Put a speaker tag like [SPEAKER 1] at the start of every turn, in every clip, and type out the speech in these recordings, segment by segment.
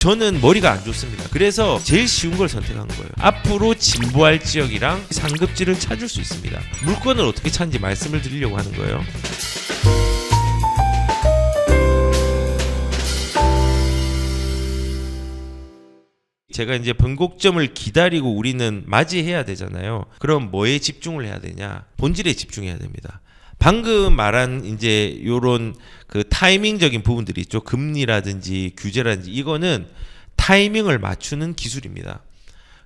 [SPEAKER 1] 저는 머리가 안 좋습니다. 그래서 제일 쉬운 걸 선택한 거예요. 앞으로 진보할 지역이랑 상급지를 찾을 수 있습니다. 물건을 어떻게 찾는지 말씀을 드리려고 하는 거예요. 제가 이제 변곡점을 기다리고 우리는 맞이해야 되잖아요. 그럼 뭐에 집중을 해야 되냐? 본질에 집중해야 됩니다. 방금 말한 이제 요런 그 타이밍적인 부분들이 있죠. 금리라든지 규제라든지 이거는 타이밍을 맞추는 기술입니다.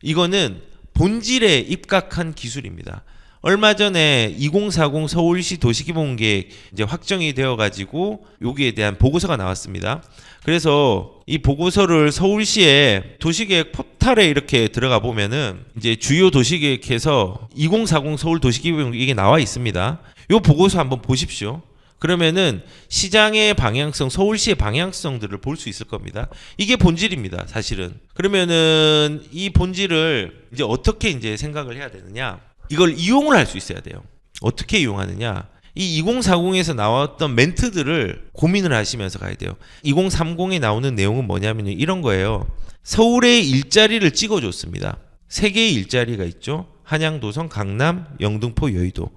[SPEAKER 1] 이거는 본질에 입각한 기술입니다. 얼마 전에 2040 서울시 도시기본계획 이제 확정이 되어 가지고 여기에 대한 보고서가 나왔습니다. 그래서 이 보고서를 서울시의 도시계획 포털에 이렇게 들어가 보면은 이제 주요 도시계획에서 2040 서울 도시기본계획 이게 나와 있습니다. 이 보고서 한번 보십시오. 그러면은 시장의 방향성, 서울시의 방향성들을 볼 수 있을 겁니다. 이게 본질입니다, 사실은. 그러면은 이 본질을 이제 어떻게 이제 생각을 해야 되느냐? 이걸 이용을 할 수 있어야 돼요. 어떻게 이용하느냐? 이 2040에서 나왔던 멘트들을 고민을 하시면서 가야 돼요. 2030에 나오는 내용은 뭐냐면 이런 거예요. 서울의 일자리를 찍어줬습니다. 3개의 일자리가 있죠. 한양, 도성, 강남, 영등포, 여의도.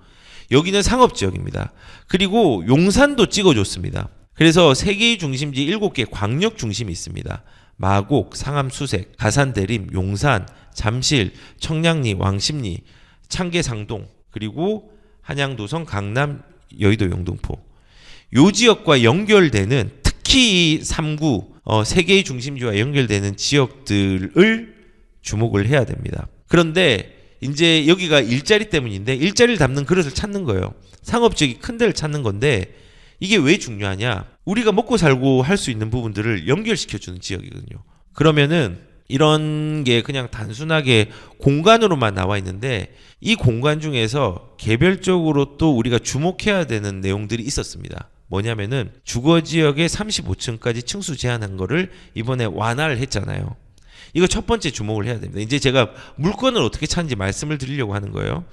[SPEAKER 1] 여기는 상업지역입니다. 그리고 용산도 찍어줬습니다. 그래서 3개의 중심지 7개 광역 중심이 있습니다. 마곡, 상암, 수색, 가산, 대림, 용산, 잠실, 청량리, 왕십리, 창계, 상동, 그리고 한양, 도성, 강남, 여의도, 영등포. 요 지역과 연결되는 특히 3구 3개의 중심지와 연결되는 지역들을 주목을 해야 됩니다. 그런데 이제 여기가 일자리 때문인데 일자리를 담는 그릇을 찾는 거예요. 상업지역이 큰 데를 찾는 건데 이게 왜 중요하냐? 우리가 먹고 살고 할 수 있는 부분들을 연결시켜주는 지역이거든요. 그러면은 이런 게 그냥 단순하게 공간으로만 나와 있는데 이 공간 중에서 개별적으로 또 우리가 주목해야 되는 내용들이 있었습니다. 뭐냐면은 주거지역의 35층까지 층수 제한한 거를 이번에 완화를 했잖아요. 이거 첫 번째 주목을 해야 됩니다. 이제 제가 물건을 어떻게 찾는지 말씀을 드리려고 하는 거예요.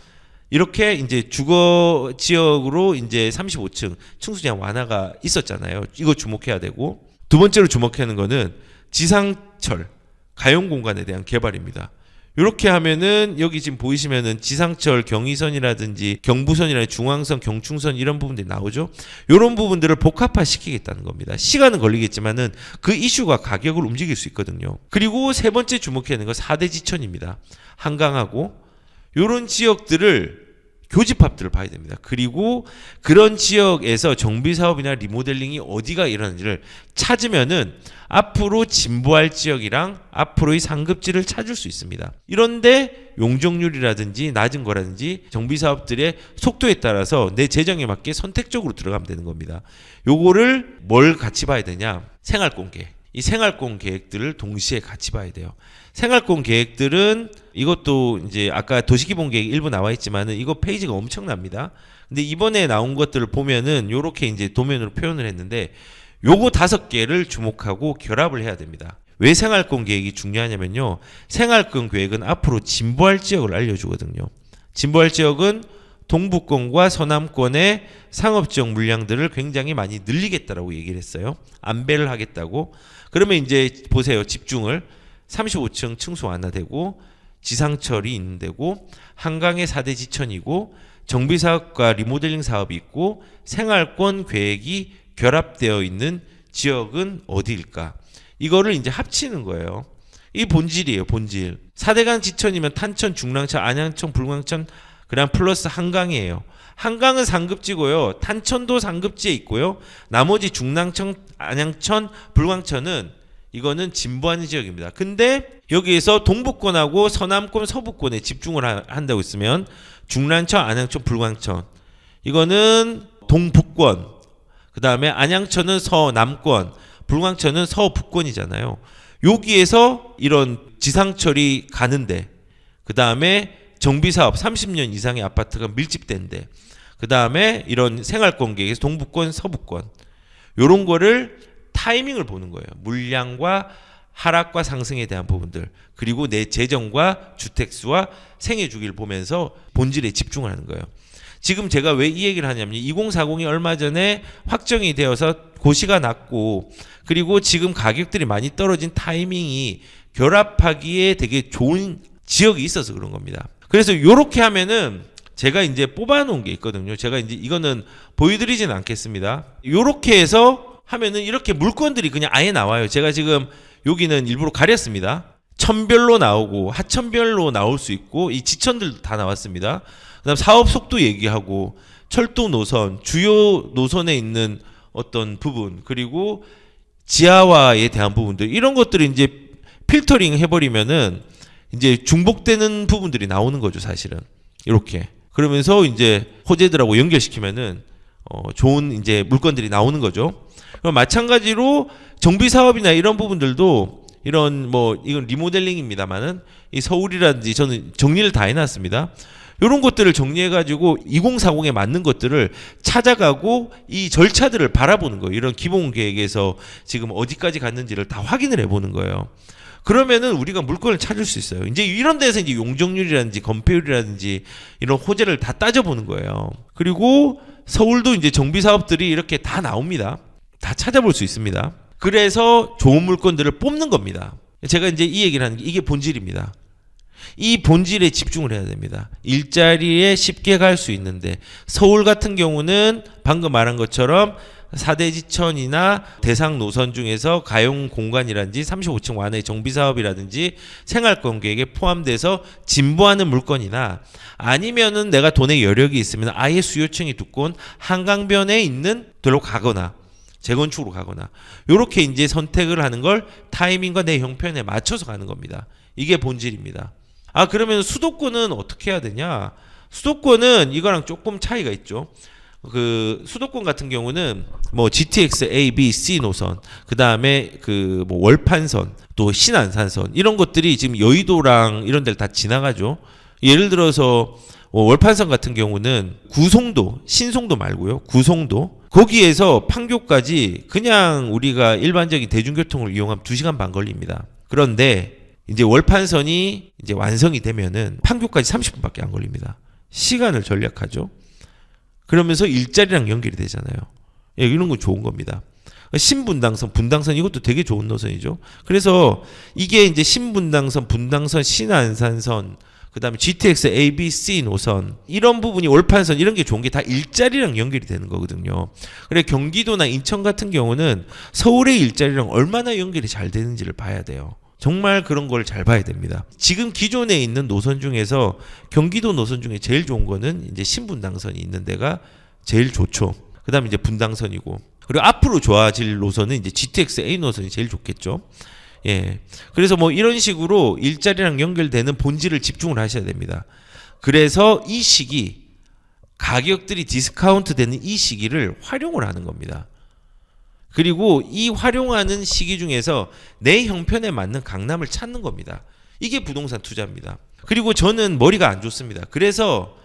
[SPEAKER 1] 이렇게 이제 주거 지역으로 이제 35층 층수 제한 완화가 있었잖아요. 이거 주목해야 되고 두 번째로 주목해야 하는 거는 지상철 가용 공간에 대한 개발입니다. 이렇게 하면은 여기 지금 보이시면은 지상철 경의선이라든지 경부선이라든지 중앙선, 경충선 이런 부분들이 나오죠. 이런 부분들을 복합화시키겠다는 겁니다. 시간은 걸리겠지만은 그 이슈가 가격을 움직일 수 있거든요. 그리고 세 번째 주목해야 하는 건 4대 지천입니다. 한강하고 이런 지역들을 교집합들을 봐야 됩니다. 그리고 그런 지역에서 정비사업이나 리모델링이 어디가 일어나는지를 찾으면은 앞으로 진보할 지역이랑 앞으로의 상급지를 찾을 수 있습니다. 이런데 용적률이라든지 낮은 거라든지 정비사업들의 속도에 따라서 내 재정에 맞게 선택적으로 들어가면 되는 겁니다. 요거를 뭘 같이 봐야 되냐? 생활권 계획. 이 생활권 계획들을 동시에 같이 봐야 돼요. 생활권 계획들은 이것도 이제 아까 도시기본 계획 일부 나와 있지만은 이거 페이지가 엄청납니다. 근데 이번에 나온 것들을 보면은 요렇게 이제 도면으로 표현을 했는데 요거 5개를 주목하고 결합을 해야 됩니다. 왜 생활권 계획이 중요하냐면요. 생활권 계획은 앞으로 진보할 지역을 알려주거든요. 진보할 지역은 동부권과 서남권의 상업지역 물량들을 굉장히 많이 늘리겠다라고 얘기를 했어요. 안배를 하겠다고. 그러면 이제 보세요. 집중을 35층 층수 완화되고 지상철이 있는 데고 한강의 4대 지천이고 정비사업과 리모델링 사업이 있고 생활권 계획이 결합되어 있는 지역은 어디일까? 이거를 이제 합치는 거예요. 이 본질이에요. 본질. 4대강 지천이면 탄천, 중랑천, 안양천, 불광천 그냥 플러스 한강이에요. 한강은 상급지고요. 탄천도 상급지에 있고요. 나머지 중랑천, 안양천, 불광천은 이거는 진보하는 지역입니다. 근데 여기에서 동부권하고 서남권, 서부권에 집중을 한다고 했으면 중랑천, 안양천, 불광천 이거는 동북권 그 다음에 안양천은 서남권, 불광천은 서북권이잖아요. 여기에서 이런 지상철이 가는데 그 다음에 정비사업 30년 이상의 아파트가 밀집된데 그 다음에 이런 생활권 계획에서 동부권, 서부권 요런 거를 타이밍을 보는 거예요. 물량과 하락과 상승에 대한 부분들 그리고 내 재정과 주택수와 생애 주기를 보면서 본질에 집중을 하는 거예요. 지금 제가 왜 이 얘기를 하냐면 2040이 얼마 전에 확정이 되어서 고시가 났고 그리고 지금 가격들이 많이 떨어진 타이밍이 결합하기에 되게 좋은 지역이 있어서 그런 겁니다. 그래서 이렇게 하면은 제가 이제 뽑아놓은 게 있거든요. 제가 이제 이거는 보여드리진 않겠습니다. 이렇게 해서 하면은 이렇게 물건들이 그냥 아예 나와요. 제가 지금 여기는 일부러 가렸습니다. 천별로 나오고 하천별로 나올 수 있고 이 지천들도 다 나왔습니다. 그다음 사업 속도 얘기하고 철도 노선, 주요 노선에 있는 어떤 부분 그리고 지하화에 대한 부분들 이런 것들을 이제 필터링 해버리면은 이제 중복되는 부분들이 나오는 거죠, 사실은. 이렇게. 그러면서 이제 호재들하고 연결시키면은 좋은 이제 물건들이 나오는 거죠. 그럼 마찬가지로 정비 사업이나 이런 부분들도 이런 뭐 이건 리모델링입니다만은 이 서울이라든지 저는 정리를 다 해놨습니다. 이런 것들을 정리해가지고 2040에 맞는 것들을 찾아가고 이 절차들을 바라보는 거예요. 이런 기본 계획에서 지금 어디까지 갔는지를 다 확인을 해보는 거예요. 그러면은 우리가 물건을 찾을 수 있어요. 이제 이런 데서 이제 용적률이라든지 건폐율이라든지 이런 호재를 다 따져보는 거예요. 그리고 서울도 이제 정비 사업들이 이렇게 다 나옵니다. 다 찾아볼 수 있습니다. 그래서 좋은 물건들을 뽑는 겁니다. 제가 이제 이 얘기를 하는 게 이게 본질입니다. 이 본질에 집중을 해야 됩니다. 일자리에 쉽게 갈 수 있는데 서울 같은 경우는 방금 말한 것처럼 4대 지천이나 대상 노선 중에서 가용 공간이라든지 35층 완의 정비 사업이라든지 생활권 계획에 포함돼서 진보하는 물건이나 아니면은 내가 돈의 여력이 있으면 아예 수요층이 두꺼운 한강변에 있는 데로 가거나 재건축으로 가거나 이렇게 이제 선택을 하는 걸 타이밍과 내 형편에 맞춰서 가는 겁니다. 이게 본질입니다. 아 그러면 수도권은 어떻게 해야 되냐? 수도권은 이거랑 조금 차이가 있죠. 그 수도권 같은 경우는 뭐 GTX A, B, C 노선, 그 다음에 그 뭐 월판선, 또 신안산선 이런 것들이 지금 여의도랑 이런 데를 다 지나가죠. 예를 들어서 월판선 같은 경우는 구송도, 신송도 말고요. 구송도 거기에서 판교까지 그냥 우리가 일반적인 대중교통을 이용하면 2시간 반 걸립니다. 그런데 이제 월판선이 이제 완성이 되면은 판교까지 30분밖에 안 걸립니다. 시간을 절약하죠. 그러면서 일자리랑 연결이 되잖아요. 예, 이런 건 좋은 겁니다. 신분당선, 분당선 이것도 되게 좋은 노선이죠. 그래서 이게 이제 신분당선, 분당선, 신안산선, 그 다음에 GTX A, B, C 노선 이런 부분이 월판선 이런 게 좋은 게 다 일자리랑 연결이 되는 거거든요. 그래 경기도나 인천 같은 경우는 서울의 일자리랑 얼마나 연결이 잘 되는지를 봐야 돼요. 정말 그런 걸 잘 봐야 됩니다. 지금 기존에 있는 노선 중에서 경기도 노선 중에 제일 좋은 거는 이제 신분당선이 있는 데가 제일 좋죠. 그 다음에 이제 분당선이고 그리고 앞으로 좋아질 노선은 이제 GTX A 노선이 제일 좋겠죠. 예. 그래서 뭐 이런 식으로 일자리랑 연결되는 본질을 집중을 하셔야 됩니다. 그래서 이 시기 가격들이 디스카운트 되는 이 시기를 활용을 하는 겁니다. 그리고 이 활용하는 시기 중에서 내 형편에 맞는 강남을 찾는 겁니다. 이게 부동산 투자입니다. 그리고 저는 머리가 안 좋습니다. 그래서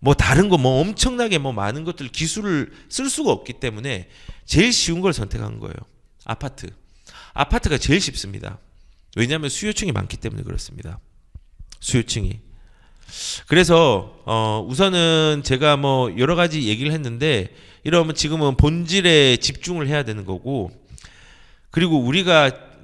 [SPEAKER 1] 뭐 다른 거 뭐 엄청나게 뭐 많은 것들 기술을 쓸 수가 없기 때문에 제일 쉬운 걸 선택한 거예요. 아파트. 아파트가 제일 쉽습니다. 왜냐하면 수요층이 많기 때문에 그렇습니다. 수요층이. 그래서 우선은 제가 뭐 여러 가지 얘기를 했는데 이러면 지금은 본질에 집중을 해야 되는 거고 그리고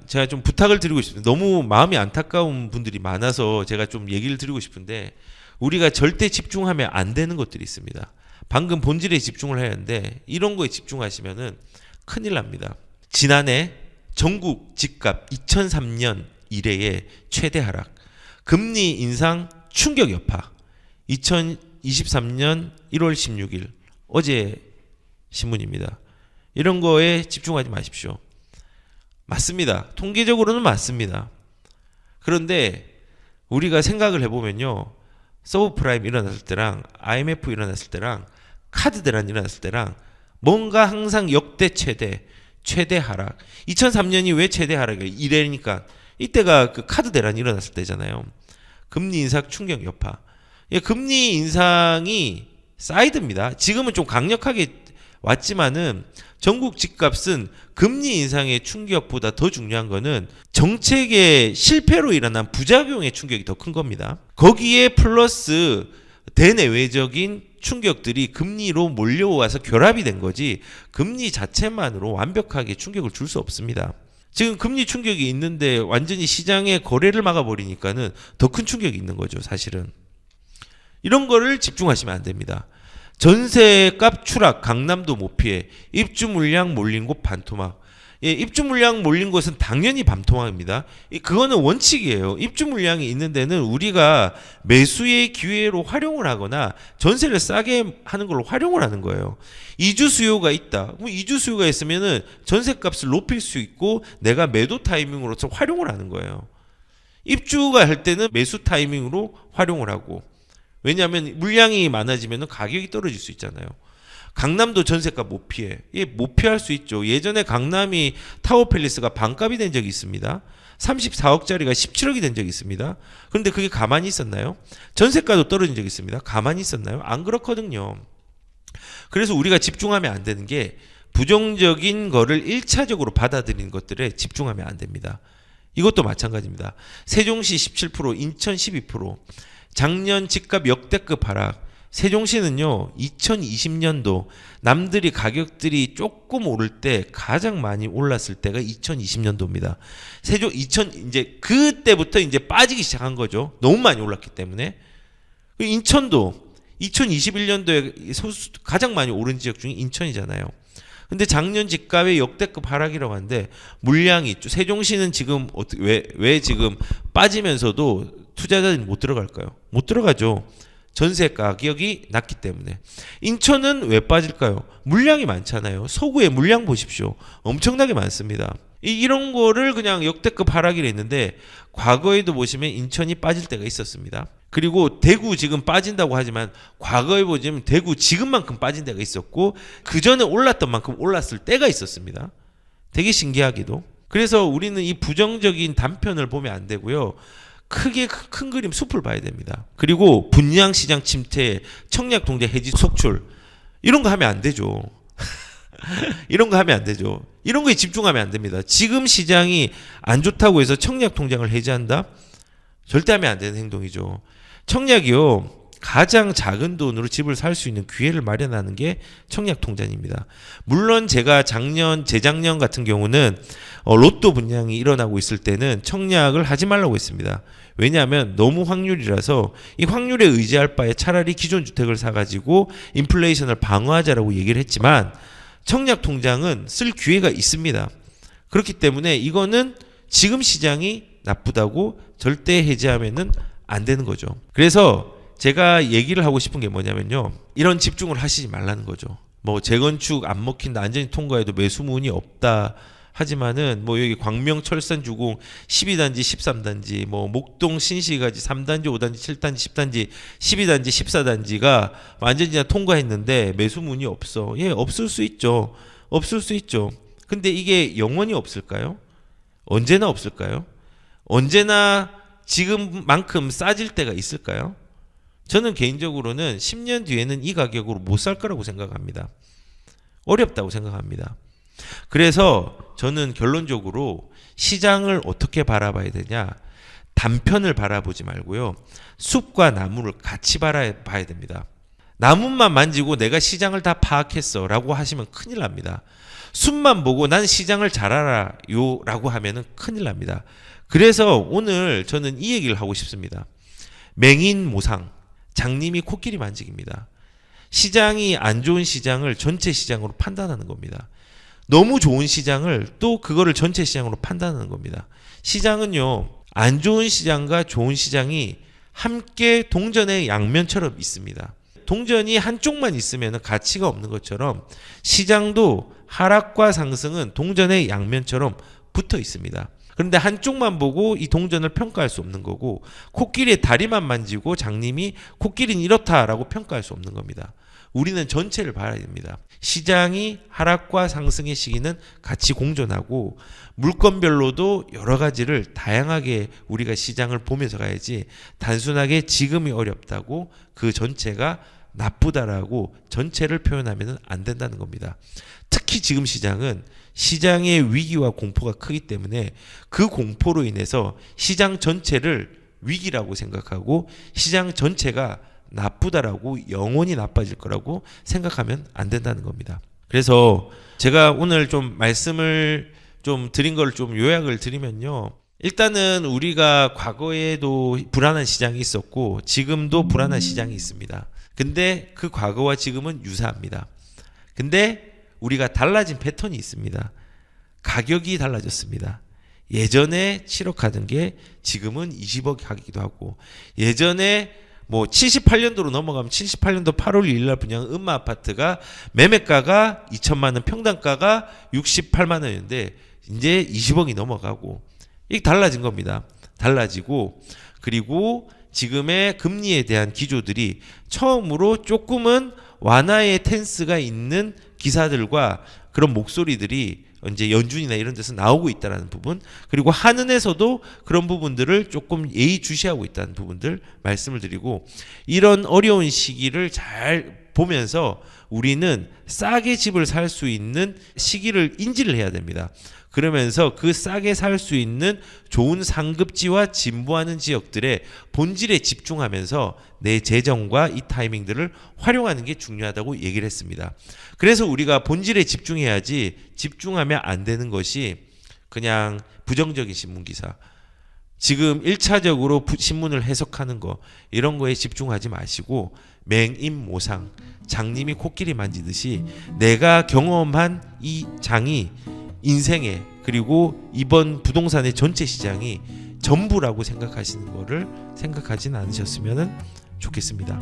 [SPEAKER 1] 제가 좀 부탁을 드리고 싶습니다. 너무 마음이 안타까운 분들이 많아서 제가 좀 얘기를 드리고 싶은데 우리가 절대 집중하면 안 되는 것들이 있습니다. 방금 본질에 집중을 해야 하는데 이런 거에 집중하시면은 큰일 납니다. 지난해 전국 집값 2003년 이래의 최대 하락, 금리 인상 충격 여파 2023년 1월 16일 어제 신문입니다. 이런 거에 집중하지 마십시오. 맞습니다. 통계적으로는 맞습니다. 그런데 우리가 생각을 해보면요. 서브프라임 일어났을 때랑 IMF 일어났을 때랑 카드 대란 일어났을 때랑 뭔가 항상 역대 최대 하락. 2003년이 왜 최대 하락이에요? 이래니까 이때가 그 카드 대란이 일어났을 때잖아요. 금리 인상 충격 여파. 금리 인상이 사이드입니다. 지금은 좀 강력하게 왔지만은 전국 집값은 금리 인상의 충격보다 더 중요한 거는 정책의 실패로 일어난 부작용의 충격이 더 큰 겁니다. 거기에 플러스 대내외적인 충격들이 금리로 몰려와서 결합이 된 거지 금리 자체만으로 완벽하게 충격을 줄 수 없습니다. 지금 금리 충격이 있는데 완전히 시장의 거래를 막아버리니까는 더 큰 충격이 있는 거죠, 사실은. 이런 거를 집중하시면 안 됩니다. 전세값 추락, 강남도 못 피해. 입주 물량 몰린 곳 반토막. 예, 입주 물량 몰린 곳은 당연히 반토막입니다. 그거는 원칙이에요. 입주 물량이 있는 데는 우리가 매수의 기회로 활용을 하거나 전세를 싸게 하는 걸로 활용을 하는 거예요. 이주 수요가 있다. 그럼 이주 수요가 있으면은 전세값을 높일 수 있고 내가 매도 타이밍으로서 활용을 하는 거예요. 입주가 할 때는 매수 타이밍으로 활용을 하고. 왜냐하면 물량이 많아지면 가격이 떨어질 수 있잖아요. 강남도 전세값 못 피해. 못 피할 수 있죠. 예전에 강남이 타워팰리스가 반값이 된 적이 있습니다. 34억짜리가 17억이 된 적이 있습니다. 그런데 그게 가만히 있었나요? 전세가도 떨어진 적이 있습니다. 가만히 있었나요? 안 그렇거든요. 그래서 우리가 집중하면 안 되는 게 부정적인 거를 1차적으로 받아들이는 것들에 집중하면 안 됩니다. 이것도 마찬가지입니다. 세종시 17%, 인천 12%, 작년 집값 역대급 하락. 세종시는요 2020년도 남들이 가격들이 조금 오를 때 가장 많이 올랐을 때가 2020년도입니다. 세종 이제 그때부터 이제 빠지기 시작한 거죠. 너무 많이 올랐기 때문에. 인천도 2021년도에 가장 많이 오른 지역 중에 인천이잖아요. 근데 작년 집값의 역대급 하락이라고 하는데 물량이 있죠. 세종시는 지금 왜 지금 빠지면서도 투자자들이 못 들어갈까요? 못 들어가죠. 전세 가격이 낮기 때문에. 인천은 왜 빠질까요? 물량이 많잖아요. 서구에 물량 보십시오. 엄청나게 많습니다. 이런 거를 그냥 역대급 하락이라 했는데 과거에도 보시면 인천이 빠질 때가 있었습니다. 그리고 대구 지금 빠진다고 하지만 과거에 보시면 대구 지금만큼 빠진 데가 있었고 그 전에 올랐던 만큼 올랐을 때가 있었습니다. 되게 신기하게도. 그래서 우리는 이 부정적인 단편을 보면 안 되고요. 크게 큰 그림 숲을 봐야 됩니다. 그리고 분양시장 침체, 청약통장 해지 속출 이런 거 하면 안 되죠. 이런 거 하면 안 되죠. 이런 거에 집중하면 안 됩니다. 지금 시장이 안 좋다고 해서 청약통장을 해지한다? 절대 하면 안 되는 행동이죠. 청약이요. 가장 작은 돈으로 집을 살 수 있는 기회를 마련하는 게 청약통장입니다. 물론 제가 재작년 같은 경우는 로또 분양이 일어나고 있을 때는 청약을 하지 말라고 했습니다. 왜냐하면 너무 확률이라서 이 확률에 의지할 바에 차라리 기존 주택을 사가지고 인플레이션을 방어하자라고 얘기를 했지만 청약통장은 쓸 기회가 있습니다. 그렇기 때문에 이거는 지금 시장이 나쁘다고 절대 해지하면은 안 되는 거죠. 그래서 제가 얘기를 하고 싶은 게 뭐냐면요. 이런 집중을 하시지 말라는 거죠. 뭐 재건축 안 먹힌다, 안전이 통과해도 매수문이 없다. 하지만은 뭐 여기 광명 철산 주공 12단지, 13단지, 뭐 목동 신시가지 3단지, 5단지, 7단지, 10단지, 12단지, 14단지가 완전히 다 통과했는데 매수문이 없어. 예, 없을 수 있죠. 없을 수 있죠. 근데 이게 영원히 없을까요? 언제나 없을까요? 언제나 지금만큼 싸질 때가 있을까요? 저는 개인적으로는 10년 뒤에는 이 가격으로 못 살 거라고 생각합니다. 어렵다고 생각합니다. 그래서 저는 결론적으로 시장을 어떻게 바라봐야 되냐? 단편을 바라보지 말고요. 숲과 나무를 같이 바라봐야 됩니다. 나무만 만지고 내가 시장을 다 파악했어 라고 하시면 큰일 납니다. 숲만 보고 난 시장을 잘 알아요 라고 하면 큰일 납니다. 그래서 오늘 저는 이 얘기를 하고 싶습니다. 맹인모상, 장님이 코끼리 만지기입니다. 시장이 안 좋은 시장을 전체 시장으로 판단하는 겁니다. 너무 좋은 시장을 또 그거를 전체 시장으로 판단하는 겁니다. 시장은요, 안 좋은 시장과 좋은 시장이 함께 동전의 양면처럼 있습니다. 동전이 한쪽만 있으면 가치가 없는 것처럼 시장도 하락과 상승은 동전의 양면처럼 붙어 있습니다. 그런데 한쪽만 보고 이 동전을 평가할 수 없는 거고 코끼리의 다리만 만지고 장님이 코끼리는 이렇다라고 평가할 수 없는 겁니다. 우리는 전체를 봐야 됩니다. 시장이 하락과 상승의 시기는 같이 공존하고 물건별로도 여러 가지를 다양하게 우리가 시장을 보면서 가야지 단순하게 지금이 어렵다고 그 전체가 나쁘다라고 전체를 표현하면 안 된다는 겁니다. 특히 지금 시장은 시장의 위기와 공포가 크기 때문에 그 공포로 인해서 시장 전체를 위기라고 생각하고 시장 전체가 나쁘다라고 영원히 나빠질 거라고 생각하면 안 된다는 겁니다. 그래서 제가 오늘 좀 말씀을 좀 드린 걸 좀 요약을 드리면요. 일단은 우리가 과거에도 불안한 시장이 있었고 지금도 불안한 시장이 있습니다. 근데 그 과거와 지금은 유사합니다. 근데 우리가 달라진 패턴이 있습니다. 가격이 달라졌습니다. 예전에 7억 하던 게 지금은 20억 하기도 하고, 예전에 뭐 78년도로 넘어가면 78년도 8월 1일 날 분양 음마 아파트가 매매가가 2천만 원, 평당가가 68만 원인데 이제 20억이 넘어가고, 이게 달라진 겁니다. 달라지고, 그리고 지금의 금리에 대한 기조들이 처음으로 조금은 완화의 텐스가 있는 기사들과 그런 목소리들이 이제 연준이나 이런 데서 나오고 있다는 부분, 그리고 한은에서도 그런 부분들을 조금 예의주시하고 있다는 부분들 말씀을 드리고, 이런 어려운 시기를 잘 보면서 우리는 싸게 집을 살 수 있는 시기를 인지를 해야 됩니다. 그러면서 그 싸게 살 수 있는 좋은 상급지와 진보하는 지역들의 본질에 집중하면서 내 재정과 이 타이밍들을 활용하는 게 중요하다고 얘기를 했습니다. 그래서 우리가 본질에 집중해야지, 집중하면 안 되는 것이 그냥 부정적인 신문기사, 지금 1차적으로 신문을 해석하는 거, 이런 거에 집중하지 마시고 맹인모상, 장님이 코끼리 만지듯이 내가 경험한 이 장이 인생에, 그리고 이번 부동산의 전체 시장이 전부라고 생각하시는 거를 생각하진 않으셨으면 좋겠습니다.